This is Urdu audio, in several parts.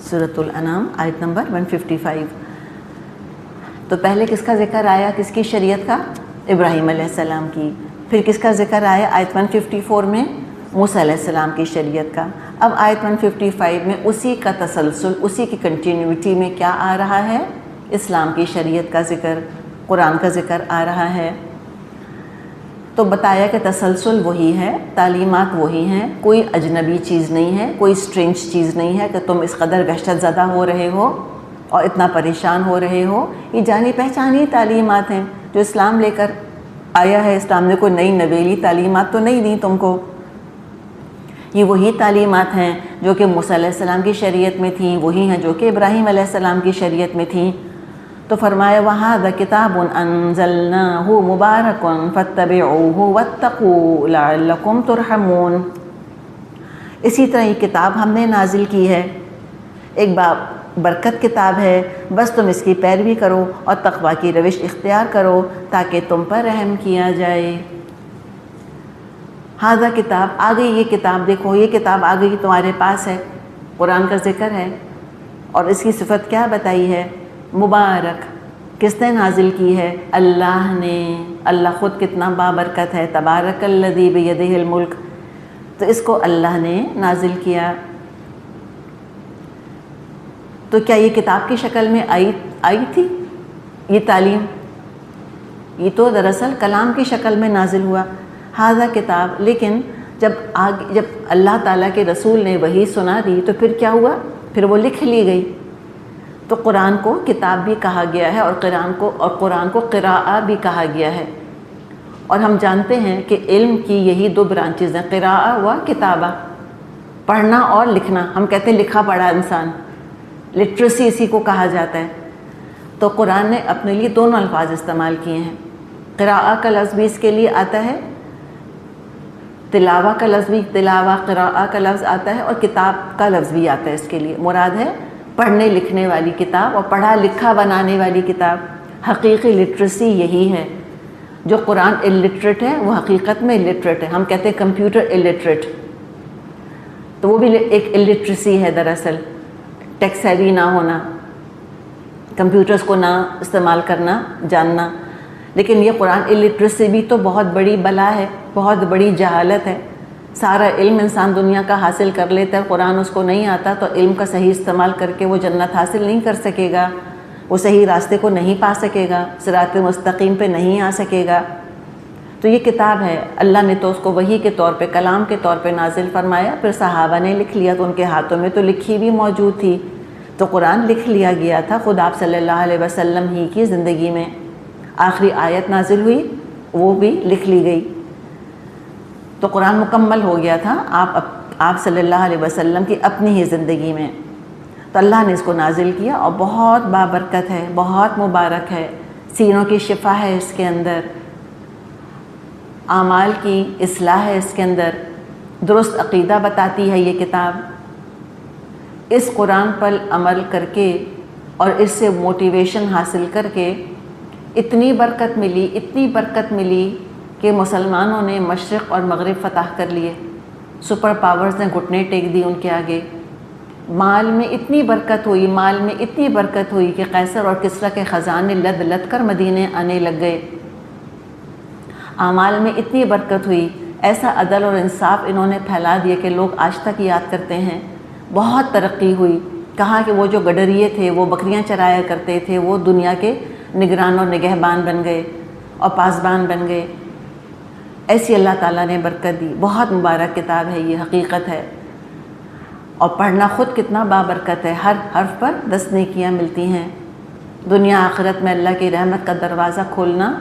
سورۃ الانعام آیت نمبر 155۔ تو پہلے کس کا ذکر آیا، کس کی شریعت کا؟ ابراہیم علیہ السلام کی۔ پھر کس کا ذکر آیا آیت 154 میں؟ موسیٰ علیہ السلام کی شریعت کا۔ اب آیت 155 میں اسی کا تسلسل، اسی کی کنٹینیوٹی میں کیا آ رہا ہے؟ اسلام کی شریعت کا ذکر، قرآن کا ذکر آ رہا ہے۔ تو بتایا کہ تسلسل وہی ہے، تعلیمات وہی ہیں، کوئی اجنبی چیز نہیں ہے، کوئی اسٹرینج چیز نہیں ہے کہ تم اس قدر وحشت زدہ ہو رہے ہو اور اتنا پریشان ہو رہے ہو۔ یہ جانی پہچانی تعلیمات ہیں جو اسلام لے کر آیا ہے۔ اسلام نے کوئی نئی نویلی تعلیمات تو نہیں دی تم کو، یہ وہی تعلیمات ہیں جو کہ موسیٰ علیہ السلام کی شریعت میں تھیں، وہی ہیں جو کہ ابراہیم علیہ السلام کی شریعت میں تھیں۔ تو فرمایا وَهَذَا كِتَابٌ أَنزَلْنَاهُ مُبَارَكٌ فَاتَّبِعُوهُ وَاتَّقُوا لَعَلَّكُمْ تُرْحَمُونَ۔ اسی طرح یہ کتاب ہم نے نازل کی ہے، ایک برکت کتاب ہے، بس تم اس کی پیروی کرو اور تقوی کی روش اختیار کرو تاکہ تم پر رحم کیا جائے۔ ہاذا کتاب، آ گئی یہ کتاب، دیکھو یہ کتاب آ گئی تمہارے پاس ہے، قرآن کا ذکر ہے، اور اس کی صفت کیا بتائی ہے؟ مبارک۔ کس نے نازل کی ہے؟ اللہ نے۔ اللہ خود کتنا بابرکت ہے، تبارک الذی بیدہ الملک، تو اس کو اللہ نے نازل کیا۔ تو کیا یہ کتاب کی شکل میں آئی تھی یہ تعلیم؟ یہ تو دراصل کلام کی شکل میں نازل ہوا، ہاذا کتاب۔ لیکن جب اللہ تعالیٰ کے رسول نے وحی سنا دی تو پھر کیا ہوا؟ پھر وہ لکھ لی گئی۔ تو قرآن کو کتاب بھی کہا گیا ہے، اور قرآن کو قراءہ بھی کہا گیا ہے۔ اور ہم جانتے ہیں کہ علم کی یہی دو برانچز ہیں، قراءہ و کتابہ، پڑھنا اور لکھنا۔ ہم کہتے ہیں لکھا پڑھا انسان، لٹریسی اسی کو کہا جاتا ہے۔ تو قرآن نے اپنے لیے دونوں الفاظ استعمال کیے ہیں، قراءہ کا لفظ بھی اس کے لیے آتا ہے، تلاوہ کا لفظ بھی، تلاوہ قراءہ کا لفظ آتا ہے، اور کتاب کا لفظ بھی آتا ہے اس کے لیے۔ مراد ہے پڑھنے لکھنے والی کتاب اور پڑھا لکھا بنانے والی کتاب۔ حقیقی لٹریسی یہی ہے۔ جو قرآن الٹریٹ ہے وہ حقیقت میں الٹریٹ ہے۔ ہم کہتے ہیں کمپیوٹر الٹریٹ، تو وہ بھی ایک الٹریسی ہے دراصل، ٹیک سیوی نہ ہونا، کمپیوٹرز کو نہ استعمال کرنا جاننا۔ لیکن یہ قرآن الٹریسی بھی تو بہت بڑی بلا ہے، بہت بڑی جہالت ہے۔ سارا علم انسان دنیا کا حاصل کر لیتا ہے، قرآن اس کو نہیں آتا، تو علم کا صحیح استعمال کر کے وہ جنت حاصل نہیں کر سکے گا، وہ صحیح راستے کو نہیں پا سکے گا، صراط مستقیم پہ نہیں آ سکے گا۔ تو یہ کتاب ہے، اللہ نے تو اس کو وحی کے طور پہ، کلام کے طور پہ نازل فرمایا، پھر صحابہ نے لکھ لیا، تو ان کے ہاتھوں میں تو لکھی بھی موجود تھی، تو قرآن لکھ لیا گیا تھا خود آپ صلی اللہ علیہ وسلم ہی کی زندگی میں۔ آخری آیت نازل ہوئی وہ بھی لکھ لی گئی، تو قرآن مکمل ہو گیا تھا آپ صلی اللہ علیہ وسلم کی اپنی ہی زندگی میں۔ تو اللہ نے اس کو نازل کیا، اور بہت بابرکت ہے، بہت مبارک ہے، سینوں کی شفا ہے اس کے اندر، اعمال کی اصلاح ہے اس کے اندر، درست عقیدہ بتاتی ہے یہ کتاب۔ اس قرآن پر عمل کر کے اور اس سے موٹیویشن حاصل کر کے اتنی برکت ملی کہ مسلمانوں نے مشرق اور مغرب فتح کر لیے، سپر پاورز نے گھٹنے ٹیک دی ان کے آگے۔ مال میں اتنی برکت ہوئی کہ قیصر اور کسریٰ کے خزانے لد لد کر مدینے آنے لگ گئے۔ اعمال میں اتنی برکت ہوئی، ایسا عدل اور انصاف انہوں نے پھیلا دیا کہ لوگ آج تک یاد کرتے ہیں۔ بہت ترقی ہوئی، کہا کہ وہ جو گڈریے تھے، وہ بکریاں چرایا کرتے تھے، وہ دنیا کے نگران اور نگہبان بن گئے اور پاسبان بن گئے۔ ایسی اللہ تعالیٰ نے برکت دی۔ بہت مبارک کتاب ہے یہ، حقیقت ہے، اور پڑھنا خود کتنا بابرکت ہے، ہر حرف پر 10 نیکیاں ملتی ہیں۔ دنیا آخرت میں اللہ کی رحمت کا دروازہ کھولنا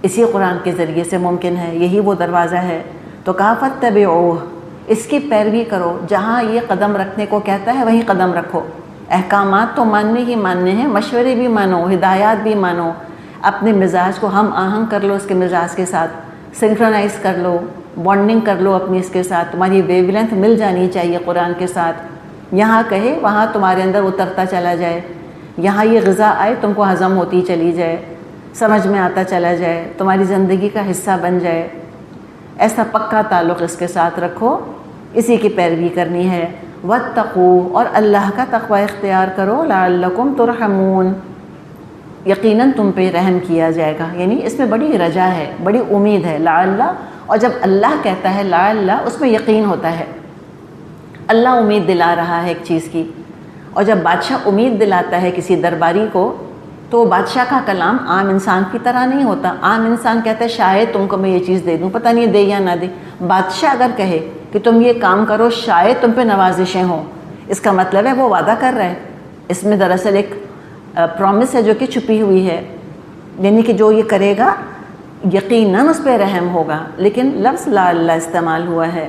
اسی قرآن کے ذریعے سے ممکن ہے، یہی وہ دروازہ ہے۔ تو کہا فاتبعوہ، اس کی پیروی کرو، جہاں یہ قدم رکھنے کو کہتا ہے وہیں قدم رکھو۔ احکامات تو ماننے ہیں، مشورے بھی مانو، ہدایات بھی مانو، اپنے مزاج کو ہم آہنگ کر لو اس کے مزاج کے ساتھ، سنکرونائز کر لو، بانڈنگ کر لو اپنی اس کے ساتھ، تمہاری ویو لینتھ مل جانی چاہیے قرآن کے ساتھ، یہاں کہے وہاں تمہارے اندر اترتا چلا جائے، یہاں یہ غذا آئے تم کو ہضم ہوتی چلی جائے، سمجھ میں آتا چلا جائے، تمہاری زندگی کا حصہ بن جائے۔ ایسا پکا تعلق اس کے ساتھ رکھو، اسی کی پیروی کرنی ہے۔ واتقوا اور اللہ کا تقوی اختیار کرو لعلکم ترحمون یقیناً تم پہ رحم کیا جائے گا. یعنی اس میں بڑی رجا ہے, بڑی امید ہے. لعل, اور جب اللہ کہتا ہے لعل اس میں یقین ہوتا ہے, اللہ امید دلا رہا ہے ایک چیز کی. اور جب بادشاہ امید دلاتا ہے کسی درباری کو تو بادشاہ کا کلام عام انسان کی طرح نہیں ہوتا. عام انسان کہتا ہے شاید تم کو میں یہ چیز دے دوں, پتہ نہیں دے یا نہ دے. بادشاہ اگر کہے کہ تم یہ کام کرو شاید تم پہ نوازشیں ہوں, اس کا مطلب ہے وہ وعدہ کر رہا ہے. اس میں دراصل ایک پرومس ہے جو کہ چھپی ہوئی ہے, یعنی کہ جو یہ کرے گا یقیناً اس پہ رحم ہوگا. لیکن لفظ لعل استعمال ہوا ہے.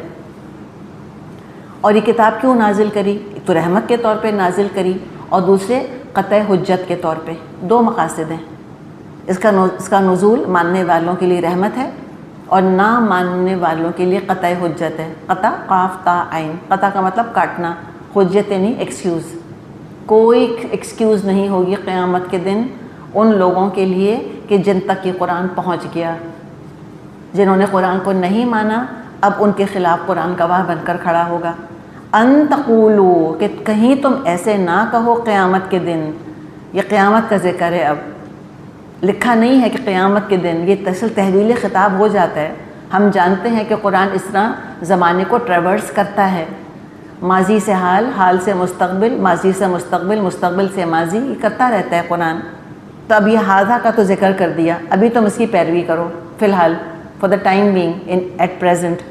اور یہ کتاب کیوں نازل کری؟ تو رحمت کے طور پہ نازل کری, اور دوسرے قطع حجت کے طور پہ. دو مقاصد ہیں. اس کا نزول ماننے والوں کے لیے رحمت ہے اور نہ ماننے والوں کے لیے قطع حجت ہے. قطع قاف تا عین, قطع کا مطلب کاٹنا, حجت یعنی ایکسکیوز. کوئی ایکسکیوز نہیں ہوگی قیامت کے دن ان لوگوں کے لیے کہ جن تک یہ قرآن پہنچ گیا. جنہوں نے قرآن کو نہیں مانا اب ان کے خلاف قرآن گواہ بن کر کھڑا ہوگا. ان تقولوا, کہ کہیں تم ایسے نہ کہو قیامت کے دن. یہ قیامت کا ذکر ہے, اب لکھا نہیں ہے کہ قیامت کے دن. یہ تحویل خطاب ہو جاتا ہے. ہم جانتے ہیں کہ قرآن اس طرح زمانے کو ٹریورس کرتا ہے, ماضی سے حال, حال سے مستقبل, ماضی سے مستقبل, مستقبل سے ماضی, یہ کرتا رہتا ہے قرآن. تو اب یہ حاضہ کا تو ذکر کر دیا, ابھی تم اس کی پیروی کرو فی الحال, for the time being, at present.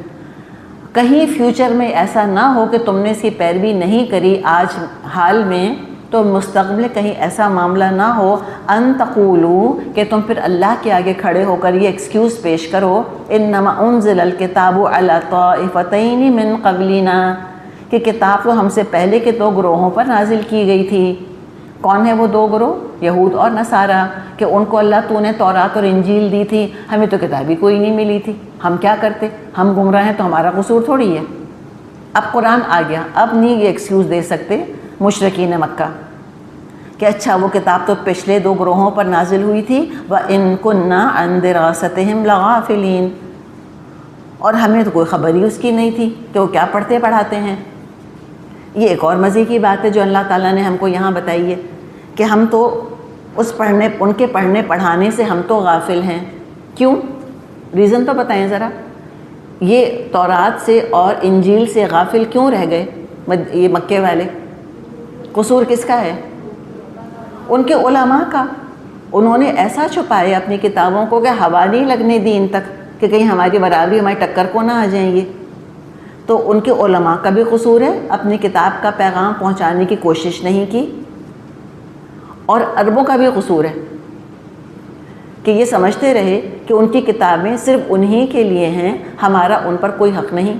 کہیں فیوچر میں ایسا نہ ہو کہ تم نے اس کی پیروی نہیں کری آج حال میں, تو مستقبل کہیں ایسا معاملہ نہ ہو ان تقولوا, کہ تم پھر اللہ کے آگے کھڑے ہو کر یہ ایکسکیوز پیش کرو انما انزل الکتاب علی طائفتین من قبلنا, کہ کتاب تو ہم سے پہلے کے دو گروہوں پر نازل کی گئی تھی. کون ہے وہ دو گروہ؟ یہود اور نصارہ, کہ ان کو اللہ تو نے تورات اور انجیل دی تھی, ہمیں تو کتاب ہی کوئی نہیں ملی تھی, ہم کیا کرتے, ہم گمراہ ہیں تو ہمارا قصور تھوڑی ہے. اب قرآن آ گیا, اب نہیں یہ ایکسکیوز دے سکتے مشرکین مکہ کہ اچھا وہ کتاب تو پچھلے دو گروہوں پر نازل ہوئی تھی, وَإِن كُنَّا عَن دِرَاسَتِهِمْ لَغَافِلِينَ, اور ہمیں تو کوئی خبر ہی اس کی نہیں تھی کہ وہ کیا پڑھتے پڑھاتے ہیں. یہ ایک اور مزے کی بات ہے جو اللہ تعالیٰ نے ہم کو یہاں بتائی ہے کہ ہم تو ان کے پڑھنے پڑھانے سے ہم تو غافل ہیں. کیوں؟ ریزن تو بتائیں ذرا. یہ تورات سے اور انجیل سے غافل کیوں رہ گئے یہ مکے والے؟ قصور کس کا ہے؟ ان کے علماء کا. انہوں نے ایسا چھپائے اپنی کتابوں کو کہ ہوا نہیں لگنے دی ان تک کہ کہیں ہماری برابری ہماری ٹکر کو نہ آ جائیں یہ. تو ان کے علماء کا بھی قصور ہے, اپنی کتاب کا پیغام پہنچانے کی کوشش نہیں کی. اور عربوں کا بھی قصور ہے کہ یہ سمجھتے رہے کہ ان کی کتابیں صرف انہی کے لیے ہیں, ہمارا ان پر کوئی حق نہیں.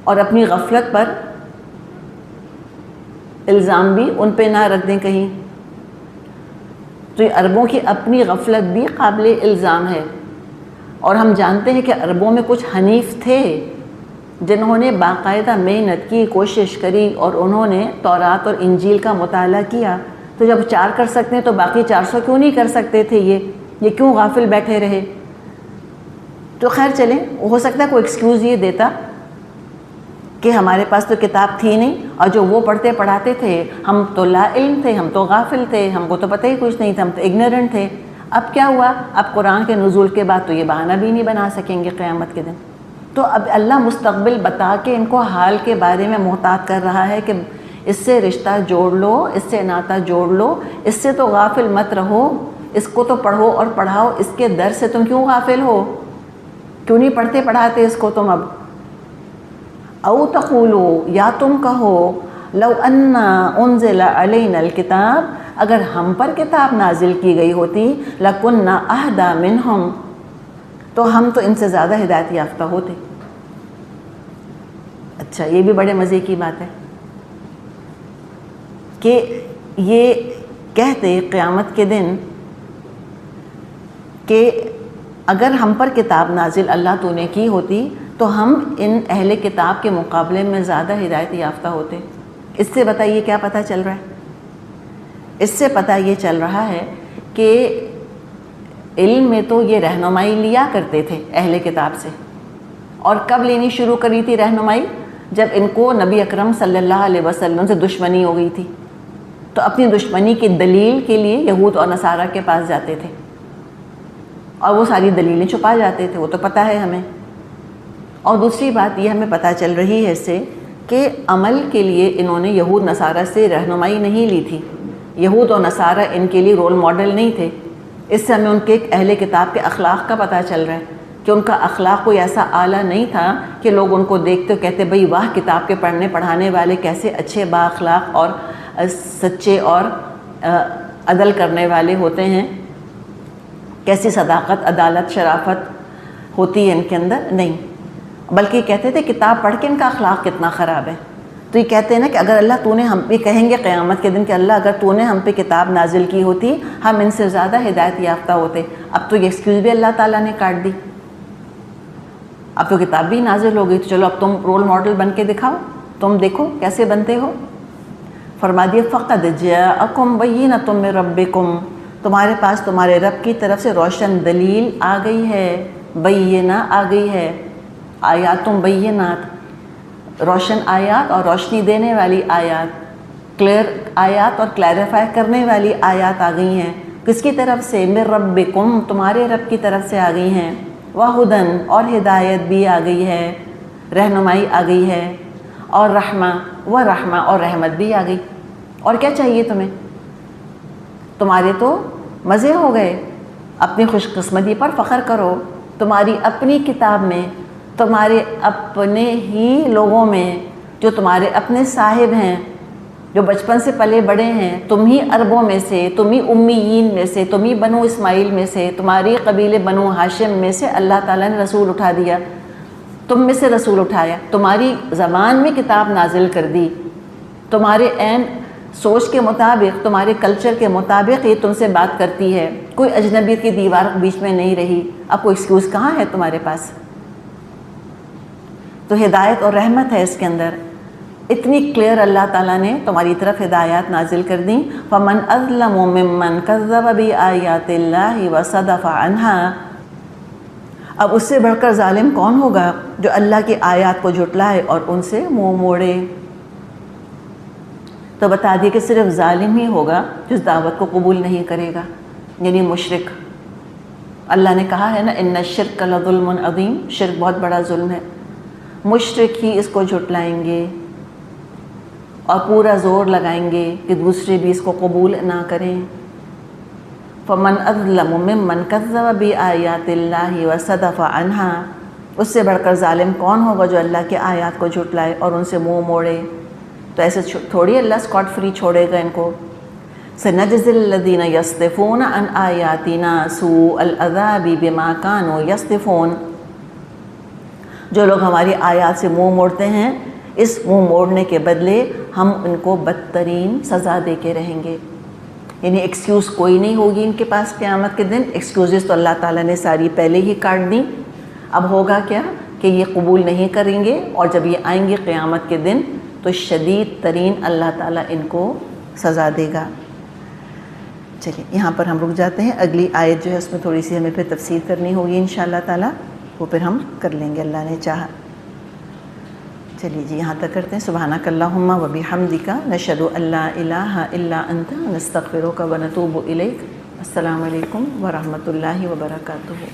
اور اپنی غفلت پر الزام بھی ان پہ نہ رکھ دیں کہیں. تو یہ عربوں کی اپنی غفلت بھی قابل الزام ہے. اور ہم جانتے ہیں کہ عربوں میں کچھ حنیف تھے جنہوں نے باقاعدہ محنت کی, کوشش کری, اور انہوں نے تورات اور انجیل کا مطالعہ کیا. تو جب 4 کر سکتے ہیں تو باقی 400 کیوں نہیں کر سکتے تھے؟ یہ کیوں غافل بیٹھے رہے؟ تو خیر چلیں, ہو سکتا ہے کوئی ایکسکیوز یہ دیتا کہ ہمارے پاس تو کتاب تھی نہیں, اور جو وہ پڑھتے پڑھاتے تھے ہم تو لا علم تھے, ہم تو غافل تھے, ہم کو تو پتہ ہی کچھ نہیں تھا, ہم تو اگنورنٹ تھے. اب کیا ہوا؟ اب قرآن کے نزول کے بعد تو یہ بہانہ بھی نہیں بنا سکیں گے قیامت کے دن. تو اب اللہ مستقبل بتا کے ان کو حال کے بارے میں محتاط کر رہا ہے کہ اس سے رشتہ جوڑ لو, اس سے ناطہ جوڑ لو, اس سے تو غافل مت رہو, اس کو تو پڑھو اور پڑھاؤ, اس کے در سے تم کیوں غافل ہو؟ کیوں نہیں پڑھتے پڑھاتے اس کو تم اب؟ او تقولو, یا تم کہو, لو انا انزل علینا الکتاب, اگر ہم پر کتاب نازل کی گئی ہوتی, لکننا اہدی منہم, تو ہم تو ان سے زیادہ ہدایت یافتہ ہوتے. اچھا, یہ بھی بڑے مزے کی بات ہے کہ یہ کہتے قیامت کے دن کہ اگر ہم پر کتاب نازل اللہ تو نے کی ہوتی تو ہم ان اہل کتاب کے مقابلے میں زیادہ ہدایت یافتہ ہوتے. اس سے بتائیے کیا پتہ چل رہا ہے؟ اس سے پتہ یہ چل رہا ہے کہ علم میں تو یہ رہنمائی لیا کرتے تھے اہل کتاب سے. اور کب لینی شروع کری تھی رہنمائی؟ جب ان کو نبی اکرم صلی اللہ علیہ وسلم سے دشمنی ہو گئی تھی تو اپنی دشمنی کی دلیل کے لیے یہود اور نصارہ کے پاس جاتے تھے اور وہ ساری دلیلیں چھپا جاتے تھے، وہ تو پتہ ہے ہمیں۔ اور دوسری بات یہ ہمیں پتہ چل رہی ہے اس سے کہ عمل کے لیے انہوں نے یہود نصارہ سے رہنمائی نہیں لی تھی، یہود اور نصارہ ان کے لیے رول ماڈل نہیں تھے۔ اس سے ہمیں ان کے ایک اہل کتاب کے اخلاق کا پتہ چل رہا ہے کہ ان کا اخلاق کوئی ایسا اعلیٰ نہیں تھا کہ لوگ ان کو دیکھتے و کہتے بھئی واہ کتاب کے پڑھنے پڑھانے والے کیسے اچھے با اخلاق اور سچے اور عدل کرنے والے ہوتے ہیں، کیسی صداقت، عدالت، شرافت ہوتی ہے ان کے اندر، نہیں، بلکہ کہتے تھے کتاب پڑھ کے ان کا اخلاق کتنا خراب ہے۔ تو یہ کہتے ہیں نا کہ اگر اللہ تو نے ہم پہ، کہیں گے قیامت کے دن کہ اللہ اگر تو نے ہم پہ کتاب نازل کی ہوتی ہم ان سے زیادہ ہدایت یافتہ ہوتے۔ اب تو یہ ایکسکیوز بھی اللہ تعالیٰ نے کاٹ دی، اب تو کتاب بھی نازل ہو گئی، تو چلو اب تم رول ماڈل بن کے دکھاؤ، تم دیکھو کیسے بنتے ہو۔ فرما دیا فقد جاءکم بینۃ من ربکم، تمہارے پاس تمہارے رب کی طرف سے روشن دلیل آ گئی ہے، بینہ آ گئی ہے، آیاتم بینات، روشن آیات اور روشنی دینے والی آیات، کلیئر آیات اور کلیریفائی کرنے والی آیات آ گئی ہیں۔ کس کی طرف سے؟ من ربکم، تمہارے رب کی طرف سے آ گئی ہیں، وہدن، اور ہدایت بھی آ گئی ہے، رہنمائی آ گئی ہے، اور رحمہ و رحمہ، اور رحمت بھی آ گئی۔ اور کیا چاہیے تمہیں؟ تمہارے تو مزے ہو گئے، اپنی خوش قسمتی پر فخر کرو، تمہاری اپنی کتاب میں، تمہارے اپنے ہی لوگوں میں، جو تمہارے اپنے صاحب ہیں، جو بچپن سے پلے بڑے ہیں، تم ہی عربوں میں سے، تم ہی امیین میں سے، تم ہی بنو اسماعیل میں سے، تمہاری قبیلے بنو ہاشم میں سے اللہ تعالیٰ نے رسول اٹھا دیا، تم میں سے رسول اٹھایا، تمہاری زبان میں کتاب نازل کر دی، تمہارے عین سوچ کے مطابق، تمہارے کلچر کے مطابق یہ تم سے بات کرتی ہے، کوئی اجنبی کی دیوار بیچ میں نہیں رہی۔ اب کوئی ایکسکیوز کہاں ہے تمہارے پاس؟ تو ہدایت اور رحمت ہے اس کے اندر، اتنی کلیئر اللہ تعالیٰ نے تمہاری طرف ہدایات نازل کر دیں۔ فَمَنْ أَظْلَمُ مِمَّنْ كَذَّبَ بِآيَاتِ اللَّهِ وَصَدَفَ عَنْهَا، اب اس سے بڑھ کر ظالم کون ہوگا جو اللہ کی آیات کو جھٹلائے اور ان سے منہ موڑے۔ تو بتا دیے کہ صرف ظالم ہی ہوگا جو اس دعوت کو قبول نہیں کرے گا، یعنی مشرک۔ اللہ نے کہا ہے نا ان الشرک لظلم عظیم، شرک بہت بڑا ظلم ہے، مشرک ہی اس کو جھٹلائیں گے اور پورا زور لگائیں گے کہ دوسرے بھی اس کو قبول نہ کریں۔ فَمَنْ أَظْلَمُ مِمَّنْ كَذَّبَ بِآيَاتِ اللَّهِ وَصَدَفَ عَنْهَا، اس سے بڑھ کر ظالم کون ہوگا جو اللہ کے آیات کو جھٹلائے اور ان سے منہ موڑے۔ تو ایسے تھوڑی اللہ اسکاٹ فری چھوڑے گا ان کو۔ سَنَجْزِي الَّذِينَ يَصْدِفُونَ عَنْ آيَاتِنَا سُوءَ الْعَذَابِ بِمَا كَانُوا يَصْدِفُونَ، جو لوگ ہماری آیات سے منہ موڑتے ہیں، اس منہ موڑنے کے بدلے ہم ان کو بدترین سزا دے کے رہیں گے۔ یعنی ایکسکیوز کوئی نہیں ہوگی ان کے پاس قیامت کے دن، ایکسکیوزز تو اللہ تعالیٰ نے ساری پہلے ہی کاٹ دیں۔ اب ہوگا کیا کہ یہ قبول نہیں کریں گے، اور جب یہ آئیں گے قیامت کے دن تو شدید ترین اللہ تعالیٰ ان کو سزا دے گا۔ چلیے یہاں پر ہم رک جاتے ہیں، اگلی آیت جو ہے اس میں تھوڑی سی ہمیں پھر تفسیر کرنی ہوگی انشاءاللہ تعالیٰ، وہ پھر ہم کر لیں گے اللہ نے چاہا۔ چلیے جی یہاں تک کرتے ہیں۔ سبحانک اللہم و بحمدک، نشہد ان لا الہ الا انت، نستغفرک و نتوب الیک۔ السلام علیکم ورحمۃ اللہ وبرکاتہ۔